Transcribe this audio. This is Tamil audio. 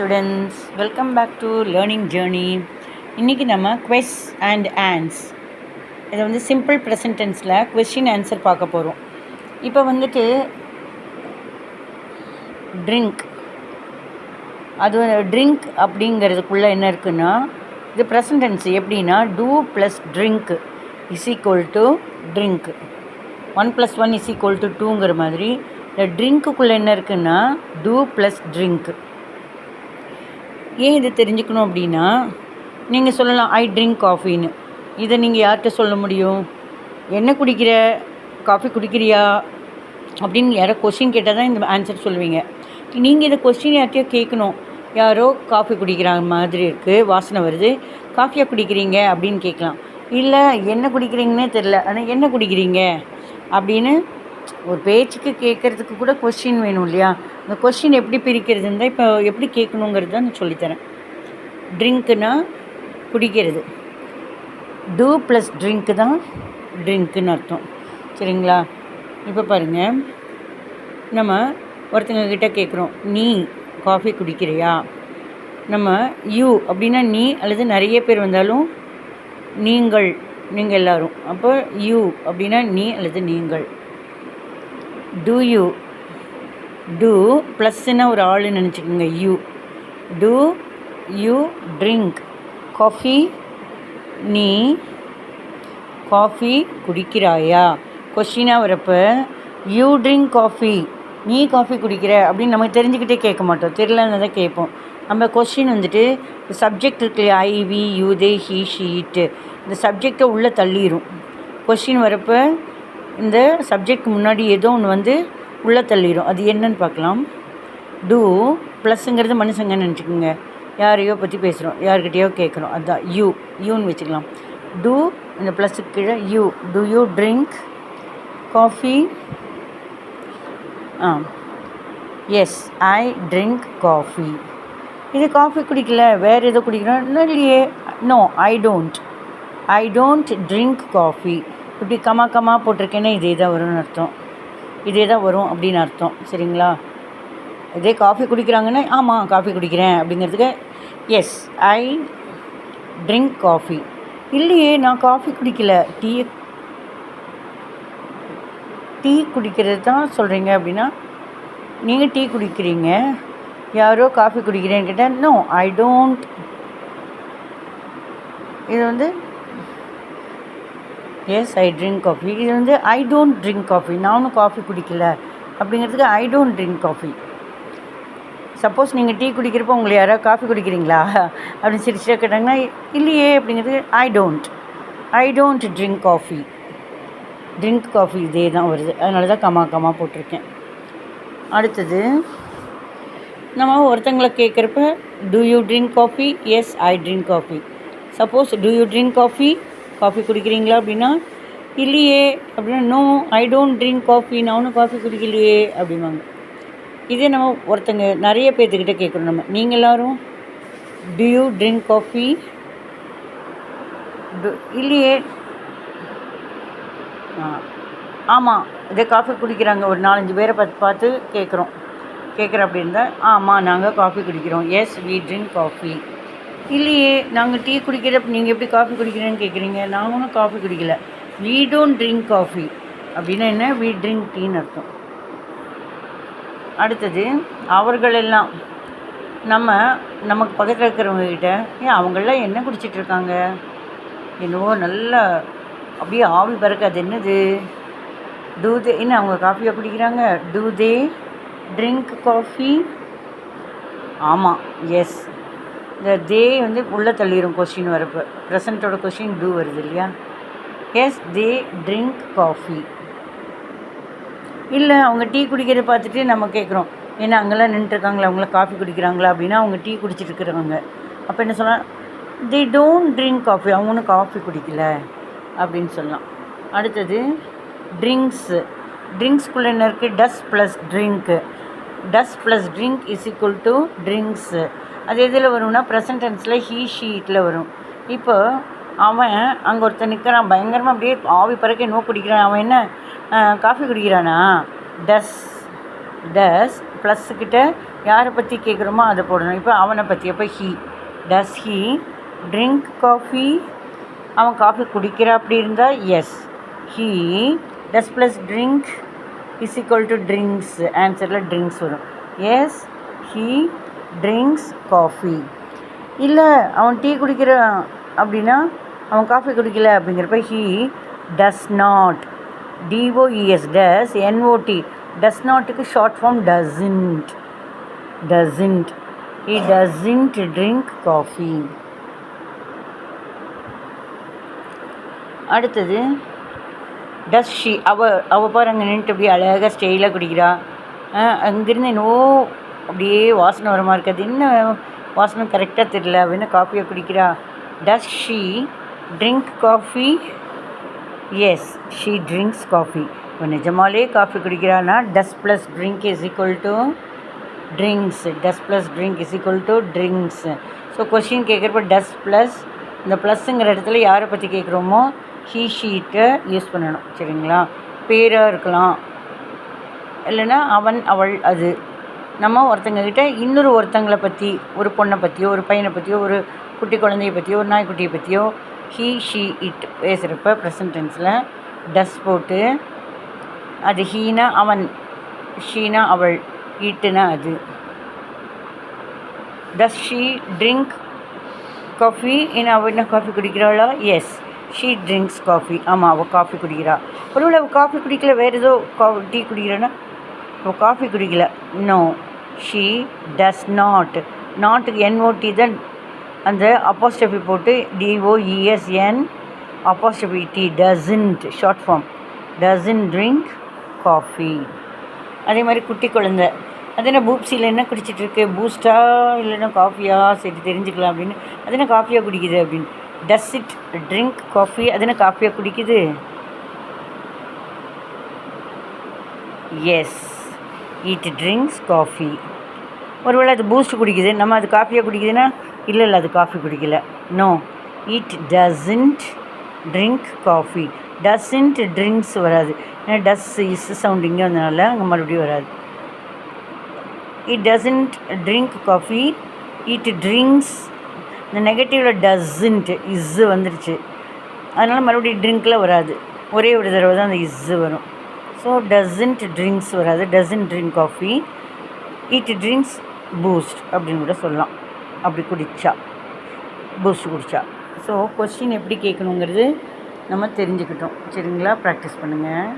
Students, welcome back to learning journey. இன்றைக்கி நம்ம குவெஸ் அண்ட் ஆன்ஸ் இதை வந்து சிம்பிள் ப்ரெசன்ட் டென்ஸில் கொஸ்டின் ஆன்சர் பார்க்க போகிறோம். இப்போ வந்துட்டு ட்ரிங்க், அது ட்ரிங்க் அப்படிங்கிறதுக்குள்ளே என்ன இருக்குன்னா, இது ப்ரெசன்ட் டென்ஸ் எப்படின்னா do plus drink is equal to drink, 1 + 1 is equal to 2ங்கிற மாதிரி இந்த ட்ரிங்க்குள்ளே என்ன இருக்குன்னா டூ ப்ளஸ் ட்ரிங்க். ஏன் இது தெரிஞ்சுக்கணும் அப்படின்னா, நீங்கள் சொல்லலாம் ஐ ட்ரிங்க் காஃபின்னு. இதை நீங்கள் யார்கிட்ட சொல்ல முடியும்? என்ன குடிக்கிற, காஃபி குடிக்கிறியா அப்படின்னு யாரோ கொஸ்டின் கேட்டால் தான் இந்த ஆன்சர் சொல்லுவீங்க. நீங்கள் இதை கொஸ்டின் யார்கிட்டயோ கேட்கணும். யாரோ காஃபி குடிக்கிற மாதிரி இருக்குது, வாசனை வருது, காஃபியாக குடிக்கிறீங்க அப்படின்னு கேட்கலாம். இல்லை என்ன குடிக்கிறீங்கன்னே தெரில, ஆனால் என்ன குடிக்கிறீங்க அப்படின்னு ஒரு பேச்சுக்கு கேட்குறதுக்கு கூட கொஸ்டின் வேணும் இல்லையா? இந்த கொஸ்டின் எப்படி பிரிக்கிறதுன்னு தான் இப்போ எப்படி கேட்கணுங்கிறது தான் நான் சொல்லித்தரேன். ட்ரிங்க்குனா குடிக்கிறது, டூ ப்ளஸ் ட்ரிங்க்கு தான் ட்ரிங்க்குன்னு அர்த்தம். சரிங்களா? இப்போ பாருங்கள், நம்ம ஒருத்தங்கக்கிட்ட கேட்குறோம், நீ காஃபி குடிக்கிறியா? நம்ம யூ அப்படின்னா நீ, அல்லது நிறைய பேர் வந்தாலும் நீங்கள் எல்லோரும். அப்போ யூ அப்படின்னா நீ அல்லது நீங்கள். டூ யூ, டூ ப்ளஸ்ன்னா ஒரு ஆள்னு நினச்சிக்கோங்க, you. Do you drink coffee? நீ காஃபி குடிக்கிறாயா? கொஸ்டினாக வரப்போ யூ ட்ரிங்க் காஃபி, நீ காஃபி குடிக்கிற அப்படின்னு நமக்கு தெரிஞ்சுக்கிட்டே கேட்க மாட்டோம், தெரியலன்னு தான் கேட்போம். நம்ம கொஸ்டின் வந்துட்டு சப்ஜெக்ட் இருக்கு இல்லையா, I we you they he she it, இந்த சப்ஜெக்டை உள்ளே தள்ளிடும். கொஸ்டின் வரப்போ இந்த சப்ஜெக்ட் முன்னாடி ஏதோ ஒன்று வந்து உள்ளே தள்ளிடும். அது என்னன்னு பார்க்கலாம். டூ ப்ளஸ்ஸுங்கிறது மனுஷங்கன்னு நினச்சிக்கோங்க, யாரையோ பற்றி பேசுகிறோம், யார்கிட்டையோ கேட்குறோம், அதுதான் யூன்னு வச்சுக்கலாம். டூ இந்த ப்ளஸ்ஸுக்கு கீழே you. Do you drink coffee? Yes I drink coffee. இது காஃபி குடிக்கல, வேறு எதோ குடிக்கிறோம் இல்லையே. No I don't drink coffee. இப்படி கமா போட்டிருக்கேன்னா இதே தான் வரும்னு அர்த்தம், இதே தான் வரும் அப்படின்னு அர்த்தம். சரிங்களா? இதே காஃபி குடிக்கிறாங்கன்னா ஆமாம் காஃபி குடிக்கிறேன் அப்படிங்கிறதுக்கு எஸ் ஐ ட்ரிங்க் காஃபி. இல்லையே நான் காஃபி குடிக்கல, டீ குடிக்கிறது தான் சொல்கிறீங்க அப்படின்னா நீங்கள் டீ குடிக்கிறீங்க, யாரோ காஃபி குடிக்கிறேன்னு கேட்டால் நோ ஐ டோன்ட். இது வந்து எஸ் ஐ ட்ரிங்க் காஃபி. இது வந்து ஐ டோன்ட் ட்ரிங்க் காஃபி, நானும் காஃபி குடிக்கல அப்படிங்கிறதுக்கு ஐ டோன்ட் ட்ரிங்க் காஃபி. சப்போஸ் நீங்கள் டீ குடிக்கிறப்போ உங்களை யாராவது காஃபி குடிக்கிறீங்களா அப்படின்னு சிரிச்சிட்டா கேட்டாங்கன்னா இல்லையே அப்படிங்கிறதுக்கு ஐ don't drink coffee. Drink coffee இதே தான் வருது, அதனால தான் கமா போட்டிருக்கேன். அடுத்தது நம்ம ஒருத்தங்களை கேட்குறப்ப do you drink coffee? Yes I drink coffee. Suppose do you drink coffee, coffee குடிக்கிறீங்களா அப்படின்னா இல்லையே அப்படின்னா no I don't drink coffee, நானும் காஃபி குடிக்கலையே அப்படிம்பாங்க. இதே நம்ம ஒருத்தங்க நிறைய பேர்த்துக்கிட்ட கேட்குறோம், நம்ம நீங்கள் எல்லோரும் டு யூ ட்ரிங்க் காஃபி? இல்லையே. ஆமாம் இதே காஃபி குடிக்கிறாங்க, ஒரு 4-5 பேரை பார்த்து கேட்குறோம் அப்படி இருந்தால் ஆமாம் நாங்கள் காஃபி குடிக்கிறோம், எஸ் வி ட்ரிங்க் காஃபி. இல்லையே நாங்கள் டீ குடிக்கிறப்ப நீங்கள் எப்படி காஃபி குடிக்கிறேன்னு கேட்குறீங்க, நாங்களும் காஃபி குடிக்கல, வி டோன்ட் ட்ரிங்க் காஃபி அப்படின்னா என்ன, வி ட்ரிங்க் டீன்னு அர்த்தம். அடுத்தது அவர்களெல்லாம், நமக்கு பக்கத்தில் இருக்கிறவங்கக்கிட்ட ஏன் அவங்களெலாம் என்ன குடிச்சிட்ருக்காங்க, என்னவோ நல்லா அப்படியே ஆவி பறக்க, அது என்னது, டூ தே, என்ன அவங்க காஃபியாக குடிக்கிறாங்க, டூ தே ட்ரிங்க் காஃபி? ஆமாம் எஸ். இந்த தே வந்து உள்ளே தள்ளிடும் கொஸ்டின் வரப்போ, ப்ரெசண்ட்டோட கொஸ்டின் டூ வருது இல்லையா. Yes they drink coffee. இல்லை அவங்க டீ குடிக்கிறத பார்த்துட்டு நம்ம கேட்குறோம், ஏன்னா அங்கெல்லாம் நின்றுருக்காங்களா, அவங்களாம் காஃபி குடிக்கிறாங்களா அப்படின்னா அவங்க டீ குடிச்சிட்டு இருக்கிறவங்க. அப்போ என்ன சொல்லலாம், தே டோன்ட் ட்ரிங்க் காஃபி, அவங்க ஒன்றும் காஃபி குடிக்கல அப்படின்னு சொல்லலாம். அடுத்தது ட்ரிங்க்ஸ்குள்ளே என்ன இருக்குது, does plus drink. Does plus drink is equal to drinks. அது எதில் வரும்னா ப்ரெசன்ட் டென்ஸில் ஹீ ஷீட்டில் வரும். இப்போ அவன் அங்கே ஒருத்தர் நிற்கிறான், பயங்கரமாக அப்படியே ஆவி பறக்க என்னவோ குடிக்கிறான், அவன் என்ன காஃபி குடிக்கிறானா, டஸ் ப்ளஸ்ஸுக்கிட்ட யாரை பற்றி கேட்குறோமோ அதை போடணும். இப்போ அவனை பற்றி, அப்போ he. Does he drink coffee? அவன் காஃபி குடிக்கிறா அப்படி இருந்தால் yes. He does plus drink is equal to drinks. ஆன்சரில் ட்ரிங்க்ஸ் வரும். Yes he drinks coffee. இல்லை அவன் டீ குடிக்கிறான் அப்படின்னா அவன் காஃபி குடிக்கல அப்படிங்கிறப்ப he does not. DOES does NOT. Does நாட்டுக்கு short form doesn't. Doesn't. He doesn't drink coffee. அடுத்தது டஸ் ஷீ. அவள் பாரு அங்கே நின்றுட்டு அப்படியே அழகாக ஸ்டெயிலாக குடிக்கிறா. அங்கேருந்து என்னவோ அப்படியே வாசனை வர மாதிரி இருக்காது. என்ன வாசனை கரெக்டாக தெரியல அப்படின்னு காஃபியை குடிக்கிறா. Does she drink coffee? Yes she drinks coffee. இப்போ நிஜமாலே காஃபி குடிக்கிறான்னா does plus drink is equal to drinks. Does plus drink is equal to drinks. So question கேட்குறப்ப டஸ் ப்ளஸ் இந்த ப்ளஸ்ஸுங்கிற இடத்துல யாரை பற்றி கேட்குறோமோ ஹீ ஷீட்டை யூஸ் பண்ணணும். சரிங்களா? பேராக இருக்கலாம், இல்லைன்னா அவன் அவள் அது. நம்ம ஒருத்தங்கக்கிட்ட இன்னொரு ஒருத்தங்களை பற்றி, ஒரு பொண்ணை பற்றியோ ஒரு பையனை பற்றியோ ஒரு குட்டி குழந்தைய பற்றியோ ஒரு நாய்க்குட்டியை பற்றியோ ஹீ ஷீ இட் பேசுகிறப்ப ப்ரெசன்ட் டென்ஸில் டஸ் போட்டு அது ஹீனா அவன், ஷீனா அவள், இட்டுனா அது. Does she drink coffee? ஏன்னா அவள் என்ன காஃபி குடிக்கிறாளா? Yes she drinks coffee. ஆமாம் அவள் காஃபி குடிக்கிறா. ஒருவேளை அவள் காஃபி குடிக்கல, வேறு ஏதோ டீ குடிக்கிறான்னா அவள் காஃபி குடிக்கல. No she does not. நாட்டுக்கு NOT தான் அந்த அப்போஸ்ட்ரோஃபி போட்டு DOESN apostrophe T doesn't short form doesn't drink coffee. அதே மாதிரி குட்டி குழந்தை அது என்ன பூப்சியில் என்ன குடிச்சிட்ருக்கு? பூஸ்டா இல்லைன்னா காஃபியா? சரி தெரிஞ்சுக்கலாம் அப்படின்னு. அது என்ன காஃபியாக குடிக்குது அப்படின்னு. Does it drink coffee? அது என்ன காஃபியாக குடிக்குது? Yes it drinks coffee. ஒருவேளை அது பூஸ்ட் குடிக்குது, நம்ம அது காஃபியாக குடிக்குதுன்னா இல்லை அது காஃபி குடிக்கல. No it doesn't drink coffee. Doesn't drinks வராது, ஏன்னா டஸ் இஸ் சவுண்டிங்கே வந்தனால அங்கே மறுபடியும் வராது. It doesn't drink coffee. It drinks. இந்த நெகட்டிவில் டசன்ட் இஸ்ஸு வந்துடுச்சு, அதனால் மறுபடியும் ட்ரிங்க்கில் வராது. ஒரே ஒரு தடவை தான் அந்த இஸ்ஸு வரும். ஸோ டசன்ட் ட்ரிங்க்ஸ் வராது. Doesn't drink coffee. It drinks boost அப்படின்னு கூட சொல்லலாம். அப்படி குடித்தா, பூஸ்ட் குடித்தா. ஸோ கொஸ்டின் எப்படி கேட்கணுங்கிறது நம்ம தெரிஞ்சுக்கிட்டோம். சரிங்களா? ப்ராக்டிஸ் பண்ணுங்கள்.